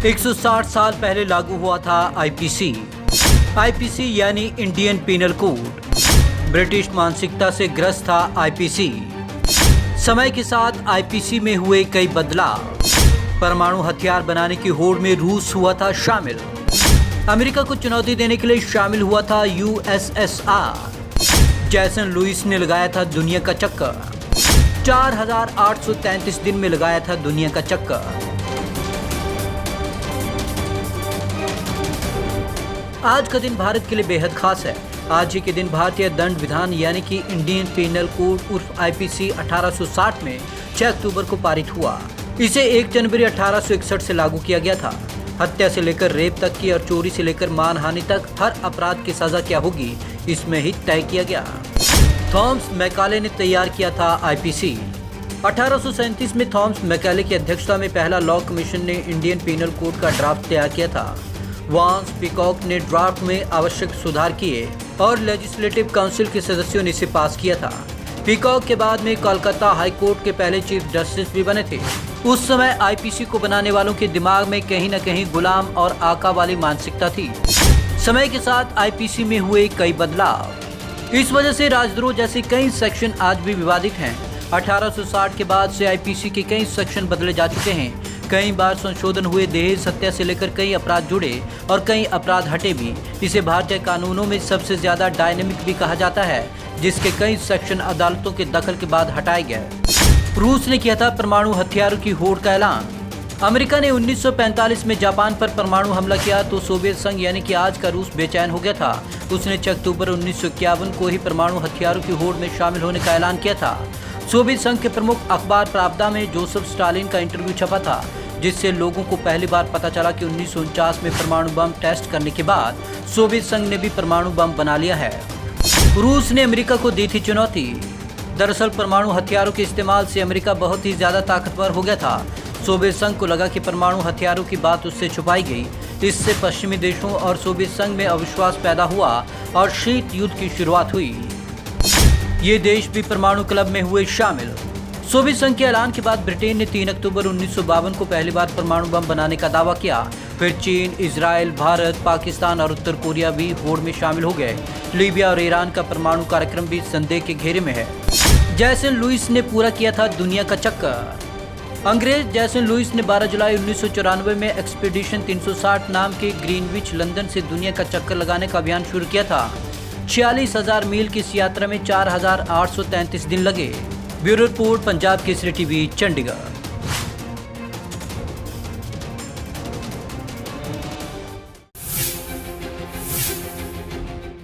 160 साल पहले लागू हुआ था आईपीसी यानी इंडियन पीनल कोड। ब्रिटिश मानसिकता से ग्रस्त था आईपीसी। समय के साथ आईपीसी में हुए कई बदलाव। परमाणु हथियार बनाने की होड़ में रूस हुआ था शामिल। अमेरिका को चुनौती देने के लिए शामिल हुआ था यूएसएसआर। जैसन लुइस ने लगाया था दुनिया का चक्कर। 4833 दिन में लगाया था दुनिया का चक्कर। आज का दिन भारत के लिए बेहद खास है। आज ही के दिन भारतीय दंड विधान यानी कि इंडियन पीनल कोड उर्फ आईपीसी 1860 में 6 अक्टूबर को पारित हुआ। इसे 1 जनवरी 1861 से लागू किया गया था। हत्या से लेकर रेप तक की और चोरी से लेकर मानहानि तक हर अपराध की सजा क्या होगी इसमें ही तय किया गया। थॉमस मैकाले ने तैयार किया था आईपीसी। 1837 में थॉमस मैकाले की अध्यक्षता में पहला लॉ कमीशन ने इंडियन पीनल कोड का ड्राफ्ट तैयार किया था। वांस पीकॉक ने ड्राफ्ट में आवश्यक सुधार किए और लेजिस्लेटिव काउंसिल के सदस्यों ने इसे पास किया था। पीकॉक के बाद में कोलकाता हाई कोर्ट के पहले चीफ जस्टिस भी बने थे। उस समय आईपीसी को बनाने वालों के दिमाग में कहीं न कहीं गुलाम और आका वाली मानसिकता थी। समय के साथ आईपीसी में हुए कई बदलाव। इस वजह से राजद्रोह जैसे कई सेक्शन आज भी विवादित हैं। 1860 के बाद से आईपीसी के कई सेक्शन बदले जा चुके हैं। कई बार संशोधन हुए, दहेज हत्या से लेकर कई अपराध जुड़े और कई अपराध हटे भी। इसे भारतीय कानूनों में सबसे ज्यादा डायनेमिक भी कहा जाता है, जिसके कई सेक्शन अदालतों के दखल के बाद हटाए गए। रूस ने किया था परमाणु हथियारों की होड़ का ऐलान। अमेरिका ने 1945 में जापान पर परमाणु हमला किया तो सोवियत संघ यानी कि आज का रूस बेचैन हो गया था। उसने 6 अक्टूबर 1951 को ही परमाणु हथियारों की होड़ में शामिल होने का ऐलान किया था। सोवियत संघ के प्रमुख अखबार प्रावदा में जोसेफ स्टालिन का इंटरव्यू छपा था, जिससे लोगों को पहली बार पता चला कि 1949 में परमाणु बम टेस्ट करने के बाद सोवियत संघ ने भी परमाणु बम बना लिया है। रूस ने अमेरिका को दी थी चुनौती। दरअसल परमाणु हथियारों के इस्तेमाल से अमेरिका बहुत ही ज्यादा ताकतवर हो गया था। सोवियत संघ को लगा कि परमाणु हथियारों की बात उससे छुपाई गई। इससे पश्चिमी देशों और सोवियत संघ में अविश्वास पैदा हुआ और शीत युद्ध की शुरुआत हुई। ये देश भी परमाणु क्लब में हुए शामिल। सोवियत संघ के ऐलान के बाद ब्रिटेन ने 3 अक्टूबर 1952 को पहली बार परमाणु बम बनाने का दावा किया। फिर चीन, इजराइल, भारत, पाकिस्तान और उत्तर कोरिया भी होड़ में शामिल हो गए। लीबिया और ईरान का परमाणु कार्यक्रम भी संदेह के घेरे में है। जैसन लुइस ने पूरा किया था दुनिया का चक्कर। अंग्रेज जैसन लुइस ने 12 जुलाई 1994 में एक्सपीडिशन 360 नाम के ग्रीनविच लंदन से दुनिया का चक्कर लगाने का अभियान शुरू किया था। 46,000 मील की इस यात्रा में 4,833 दिन लगे। Bureau report, Punjab Kesari TV, Chandigarh.